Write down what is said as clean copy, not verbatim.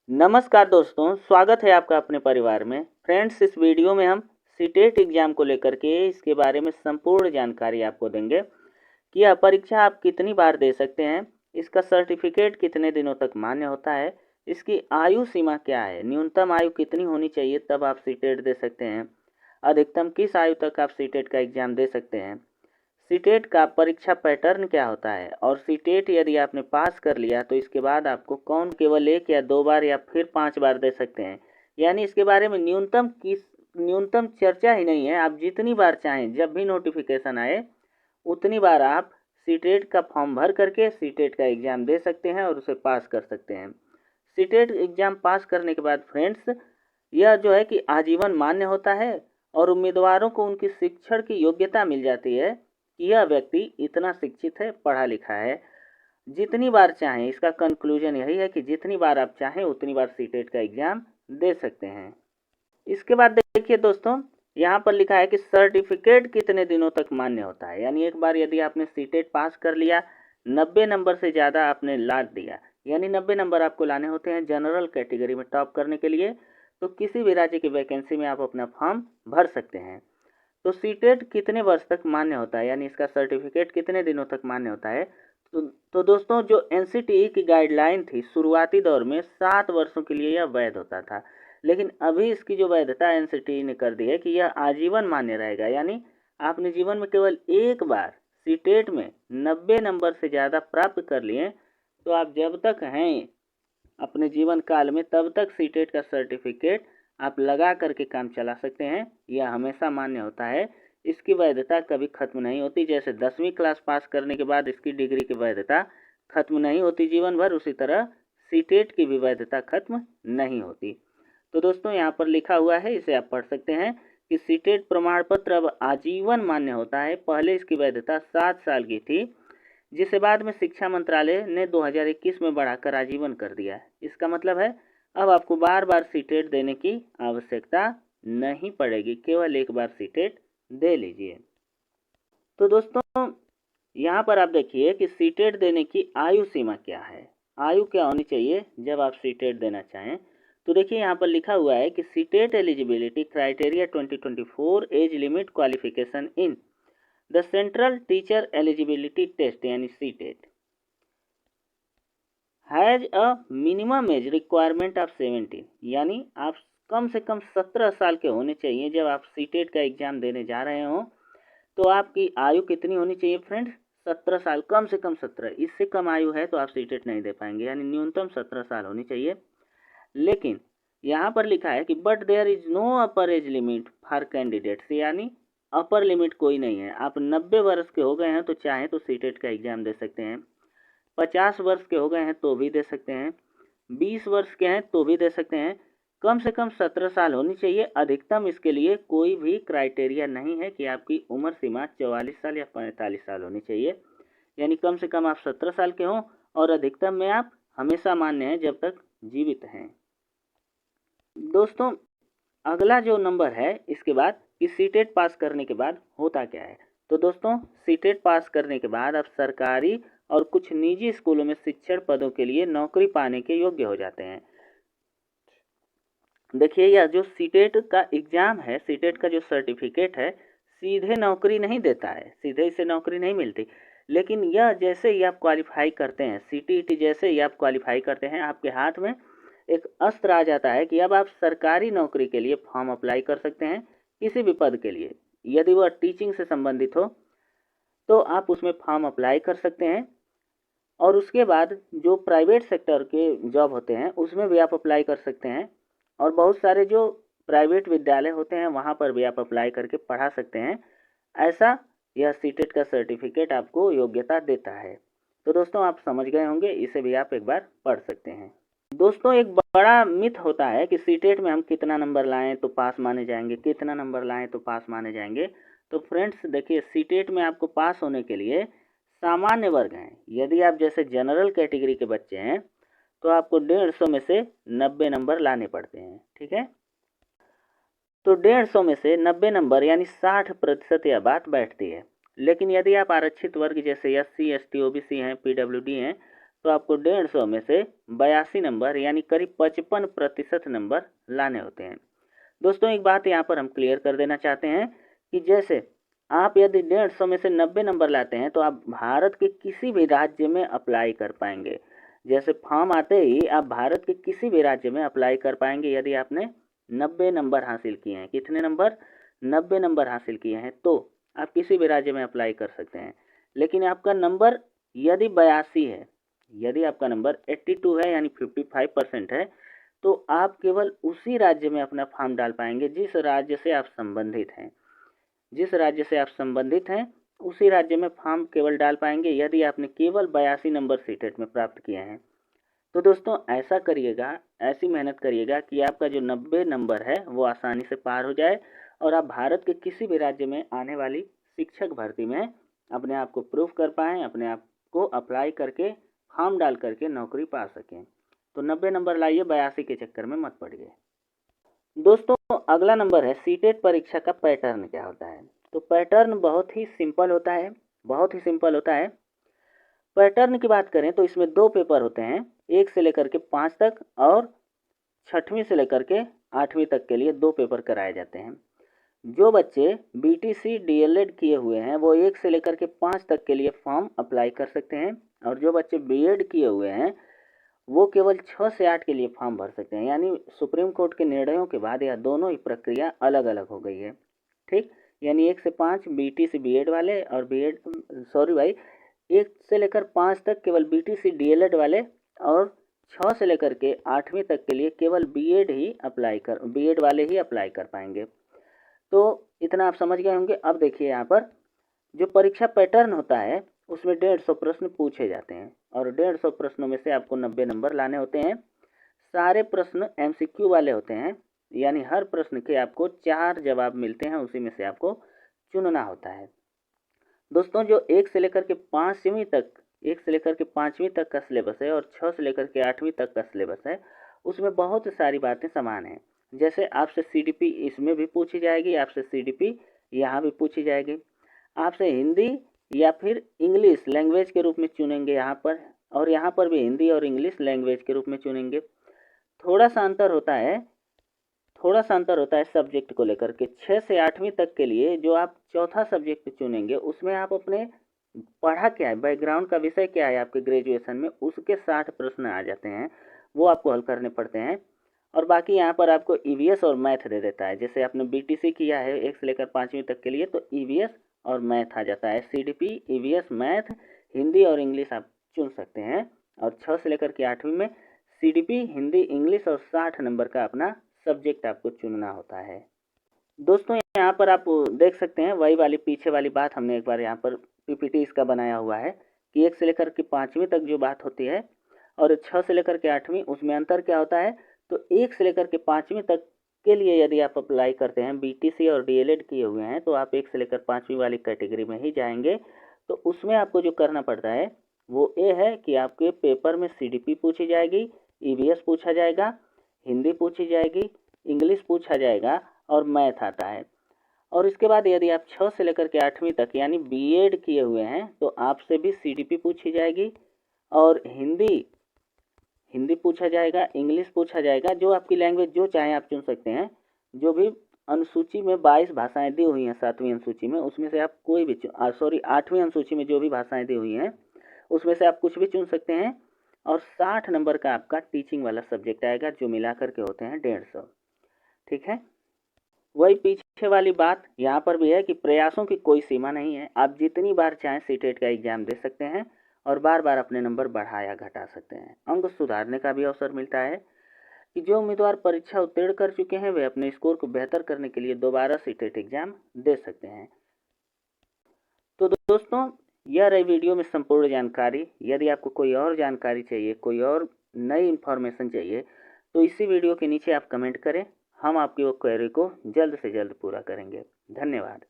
नमस्कार दोस्तों, स्वागत है आपका अपने परिवार में। फ्रेंड्स, इस वीडियो में हम सीटेट एग्ज़ाम को लेकर के इसके बारे में संपूर्ण जानकारी आपको देंगे कि यह परीक्षा आप कितनी बार दे सकते हैं, इसका सर्टिफिकेट कितने दिनों तक मान्य होता है, इसकी आयु सीमा क्या है, न्यूनतम आयु कितनी होनी चाहिए तब आप सीटेट दे सकते हैं, अधिकतम किस आयु तक आप सीटेट का एग्ज़ाम दे सकते हैं, सीटेट का परीक्षा पैटर्न क्या होता है और सीटेट यदि आपने पास कर लिया तो इसके बाद आपको कौन केवल 1 या 2 बार या फिर 5 बार दे सकते हैं। यानी इसके बारे में न्यूनतम चर्चा ही नहीं है। आप जितनी बार चाहें, जब भी नोटिफिकेशन आए उतनी बार आप सीटेट का फॉर्म भर करके सीटेट का एग्ज़ाम दे सकते हैं और उसे पास कर सकते हैं। सीटेट एग्ज़ाम पास करने के बाद फ्रेंड्स, यह जो है कि आजीवन मान्य होता है और उम्मीदवारों को उनकी शिक्षण की योग्यता मिल जाती है कि यह व्यक्ति इतना शिक्षित है, पढ़ा लिखा है। जितनी बार चाहें, इसका कंक्लूजन यही है कि जितनी बार आप चाहें उतनी बार सीटेट का एग्ज़ाम दे सकते हैं। इसके बाद देखिए दोस्तों, यहाँ पर लिखा है कि सर्टिफिकेट कितने दिनों तक मान्य होता है। यानी एक बार यदि आपने सीटेट पास कर लिया, 90 नंबर से ज़्यादा आपने ला दिया, यानी 90 नंबर आपको लाने होते हैं जनरल कैटेगरी में टॉप करने के लिए, तो किसी भी राज्य की वैकेंसी में आप अपना फॉर्म भर सकते हैं। तो सीटेट कितने वर्ष तक मान्य होता है, यानी इसका सर्टिफिकेट कितने दिनों तक मान्य होता है। तो दोस्तों, जो एनसीटीई की गाइडलाइन थी शुरुआती दौर में 7 वर्षों के लिए यह वैध होता था, लेकिन अभी इसकी जो वैधता एनसीटीई ने कर दी है कि यह आजीवन मान्य रहेगा। यानी आपने जीवन में केवल एक बार सीटेट में 90 नंबर से ज़्यादा प्राप्त कर लिए तो आप जब तक हैं अपने जीवन काल में तब तक सीटेट का सर्टिफिकेट आप लगा करके काम चला सकते हैं। यह हमेशा मान्य होता है, इसकी वैधता कभी खत्म नहीं होती। जैसे 10वीं क्लास पास करने के बाद इसकी डिग्री की वैधता खत्म नहीं होती जीवन भर, उसी तरह सीटेट की भी वैधता खत्म नहीं होती। तो दोस्तों, यहाँ पर लिखा हुआ है, इसे आप पढ़ सकते हैं कि सीटेट प्रमाण पत्र अब आजीवन मान्य होता है। पहले इसकी वैधता 7 साल की थी, जिसे बाद में शिक्षा मंत्रालय ने 2021 में बढ़ाकर आजीवन कर दिया है। इसका मतलब है अब आपको बार बार सीटेट देने की आवश्यकता नहीं पड़ेगी, केवल एक बार सीटेट दे लीजिए। तो दोस्तों, यहाँ पर आप देखिए कि सीटेट देने की आयु सीमा क्या है, आयु क्या होनी चाहिए जब आप सीटेट देना चाहें। तो देखिए, यहाँ पर लिखा हुआ है कि CTET eligibility criteria 2024 age limit qualification in the central teacher eligibility test यानी CTET has a minimum age requirement of 17, यानी आप कम से कम 17 साल के होने चाहिए जब आप सीटेट का एग्ज़ाम देने जा रहे हो। तो आपकी आयु कितनी होनी चाहिए फ्रेंड्स? 17 साल, कम से कम 17। इससे कम आयु है तो आप सीटेट नहीं दे पाएंगे, यानी न्यूनतम 17 साल होनी चाहिए। लेकिन यहाँ पर लिखा है कि but there is no upper age limit for candidates, यानी अपर लिमिट कोई नहीं है। आप 90 वर्ष के हो गए हैं तो चाहें तो सीटेट का एग्ज़ाम दे सकते हैं, 50 वर्ष के हो गए हैं तो भी दे सकते हैं, 20 वर्ष के हैं तो भी दे सकते हैं। कम से कम 17 साल होनी चाहिए। अधिकतम इसके लिए कोई भी क्राइटेरिया नहीं है कि आपकी उम्र सीमा 44 साल या 45 साल होनी चाहिए। यानी कम से कम आप 17 साल के हों और अधिकतम में आप हमेशा मान्य हैं जब तक जीवित हैं। दोस्तों, अगला जो नंबर है इसके बाद कि सीटेट पास करने के बाद होता क्या है। तो दोस्तों, सीटेट पास करने के बाद आप सरकारी और कुछ निजी स्कूलों में शिक्षण पदों के लिए नौकरी पाने के योग्य हो जाते हैं। देखिए, यह जो सीटेट का एग्ज़ाम है, सीटेट का जो सर्टिफिकेट है, सीधे नौकरी नहीं देता है, सीधे इसे नौकरी नहीं मिलती। लेकिन यह जैसे ही आप क्वालिफाई करते हैं, सीटीईटी जैसे ही आप क्वालिफाई करते हैं, आपके हाथ में एक अस्त्र आ जाता है कि अब आप सरकारी नौकरी के लिए फॉर्म अप्लाई कर सकते हैं, किसी भी पद के लिए। यदि वह टीचिंग से संबंधित हो तो आप उसमें फॉर्म अप्लाई कर सकते हैं। और उसके बाद जो प्राइवेट सेक्टर के जॉब होते हैं उसमें भी आप अप्लाई कर सकते हैं, और बहुत सारे जो प्राइवेट विद्यालय होते हैं वहाँ पर भी आप अप्लाई करके पढ़ा सकते हैं। ऐसा यह सीटेट का सर्टिफिकेट आपको योग्यता देता है। तो दोस्तों, आप समझ गए होंगे, इसे भी आप एक बार पढ़ सकते हैं। दोस्तों, एक बड़ा मिथ होता है कि सीटेट में हम कितना नंबर लाएं तो पास माने जाएंगे, कितना नंबर लाएं तो पास माने जाएंगे। तो फ्रेंड्स देखिए, सीटेट में आपको पास होने के लिए सामान्य वर्ग हैं। यदि आप जैसे जनरल कैटेगरी के बच्चे हैं तो आपको 150 में से 90 नंबर लाने पड़ते हैं, ठीक है। तो 150 में से 90 नंबर यानी 60% यह बात बैठती है। लेकिन यदि आप आरक्षित वर्ग जैसे SC ST OBC हैं, PWD हैं, तो आपको 150 में से 82 नंबर यानी करीब 55% नंबर लाने होते हैं। दोस्तों एक बात यहाँ पर हम क्लियर कर देना चाहते हैं कि जैसे आप यदि 150 में से 90 नंबर लाते हैं तो आप भारत के किसी भी राज्य में अप्लाई कर पाएंगे। जैसे फॉर्म आते ही आप भारत के किसी भी राज्य में अप्लाई कर पाएंगे यदि आपने 90 नंबर हासिल किए हैं। कितने नंबर? 90 नंबर हासिल किए हैं तो आप किसी भी राज्य में अप्लाई कर सकते हैं। लेकिन आपका नंबर यदि 82 है, यदि आपका नंबर 82 है यानी 55% है, तो आप केवल उसी राज्य में अपना फॉर्म डाल पाएंगे जिस राज्य से आप संबंधित हैं। जिस राज्य से आप संबंधित हैं उसी राज्य में फॉर्म केवल डाल पाएंगे यदि आपने केवल 82 नंबर सीटेट में प्राप्त किए हैं। तो दोस्तों ऐसा करिएगा, ऐसी मेहनत करिएगा कि आपका जो 90 नंबर है वो आसानी से पार हो जाए और आप भारत के किसी भी राज्य में आने वाली शिक्षक भर्ती में अपने आप को प्रूव कर पाएँ, अपने आप को अप्लाई करके फॉर्म डाल करके नौकरी पा सकें। तो 90 नंबर लाइए, 82 के चक्कर में मत पड़िए। दोस्तों अगला नंबर है सीटेट परीक्षा का पैटर्न क्या होता है। तो पैटर्न बहुत ही सिंपल होता है, बहुत ही सिंपल होता है। पैटर्न की बात करें तो इसमें 2 पेपर होते हैं, 1 से लेकर के 5 तक और 6वीं से लेकर के 8वीं तक के लिए 2 पेपर कराए जाते हैं। जो बच्चे बीटीसी डीएलएड किए हुए हैं वो 1 से लेकर के 5 तक के लिए फॉर्म अप्लाई कर सकते हैं और जो बच्चे बीएड किए हुए हैं वो केवल 6 से 8 के लिए फॉर्म भर सकते हैं। यानी सुप्रीम कोर्ट के निर्णयों के बाद यह दोनों ही प्रक्रिया अलग अलग हो गई है। ठीक, यानी 1 से 5 बीटीसी बीएड वाले और बीएड 1 से लेकर 5 तक केवल बीटीसी डीएलएड वाले और 6 से लेकर के 8वीं तक के लिए केवल बीएड वाले ही अप्लाई कर पाएंगे। तो इतना आप समझ गए होंगे। अब देखिए यहाँ पर जो परीक्षा पैटर्न होता है उसमें 150 प्रश्न पूछे जाते हैं और 150 प्रश्नों में से आपको 90 नंबर लाने होते हैं। सारे प्रश्न एमसीक्यू वाले होते हैं, यानी हर प्रश्न के आपको 4 जवाब मिलते हैं, उसी में से आपको चुनना होता है। दोस्तों जो 1 से लेकर के 5वीं तक 1 से लेकर के 5वीं तक का सिलेबस है और 6 से लेकर के 8वीं तक का सिलेबस है उसमें बहुत सारी बातें समान हैं। जैसे आपसे सीडीपी इसमें भी पूछी जाएगी, आपसे सीडीपी यहाँ भी पूछी जाएगी, आपसे हिंदी या फिर इंग्लिश लैंग्वेज के रूप में चुनेंगे यहाँ पर, और यहाँ पर भी हिंदी और इंग्लिश लैंग्वेज के रूप में चुनेंगे। थोड़ा सा अंतर होता है सब्जेक्ट को लेकर के। 6 से 8वीं तक के लिए जो आप चौथा सब्जेक्ट चुनेंगे उसमें आप अपने पढ़ा क्या है, बैकग्राउंड का विषय क्या है आपके ग्रेजुएशन में, उसके 60 प्रश्न आ जाते हैं, वो आपको हल करने पड़ते हैं। और बाकी यहाँ पर आपको ईवीएस और मैथ दे देता है। जैसे आपने बीटीसी किया है 1 से लेकर 5वीं तक के लिए तो ईवीएस और मैथ आ जाता है। सीडीपी, ईवीएस, मैथ, हिंदी और इंग्लिश आप चुन सकते हैं। और 6 से लेकर के 8वीं में सीडीपी, हिंदी, इंग्लिश और 60 नंबर का अपना सब्जेक्ट आपको चुनना होता है। दोस्तों यहाँ पर आप देख सकते हैं वही वाली पीछे वाली बात हमने एक बार यहाँ पर पीपीटी इसका बनाया हुआ है कि 1 से लेकर के 5वीं तक जो बात होती है और 6 से लेकर के 8वीं उसमें अंतर क्या होता है। तो 1 से लेकर के 5वीं तक के लिए यदि आप अप्लाई करते हैं, बीटीसी और डीएलएड किए हुए हैं, तो आप 1 से लेकर 5वीं वाली कैटेगरी में ही जाएंगे। तो उसमें आपको जो करना पड़ता है वो ये है कि आपके पेपर में सीडीपी पूछी जाएगी, ईवीएस पूछा जाएगा, हिंदी पूछी जाएगी, इंग्लिश पूछा जाएगा और मैथ आता है। और इसके बाद यदि आप 6 से लेकर के 8वीं तक यानी बीएड किए हुए हैं तो आपसे भी सीडीपी पूछी जाएगी और हिंदी पूछा जाएगा, इंग्लिश पूछा जाएगा, जो आपकी लैंग्वेज जो चाहे आप चुन सकते हैं। जो भी अनुसूची में 22 भाषाएं दी हुई हैं 7वीं अनुसूची में, उसमें से आप कोई भी 8वीं अनुसूची में जो भी भाषाएं दी हुई हैं उसमें से आप कुछ भी चुन सकते हैं। और 60 नंबर का आपका टीचिंग वाला सब्जेक्ट आएगा जो मिला करके होते हैं 150। ठीक है, वही पीछे वाली बात यहाँ पर भी है कि प्रयासों की कोई सीमा नहीं है। आप जितनी बार चाहें सीटेट का एग्जाम दे सकते हैं और बार बार अपने नंबर बढ़ा या घटा सकते हैं। अंक सुधारने का भी अवसर मिलता है कि जो उम्मीदवार परीक्षा उत्तीर्ण कर चुके हैं वे अपने स्कोर को बेहतर करने के लिए दोबारा सीटेट एग्जाम दे सकते हैं। तो दोस्तों यह रही वीडियो में संपूर्ण जानकारी। यदि आपको कोई और जानकारी चाहिए, कोई और नई इन्फॉर्मेशन चाहिए तो इसी वीडियो के नीचे आप कमेंट करें, हम आपकी वो क्वेरी को जल्द से जल्द पूरा करेंगे। धन्यवाद।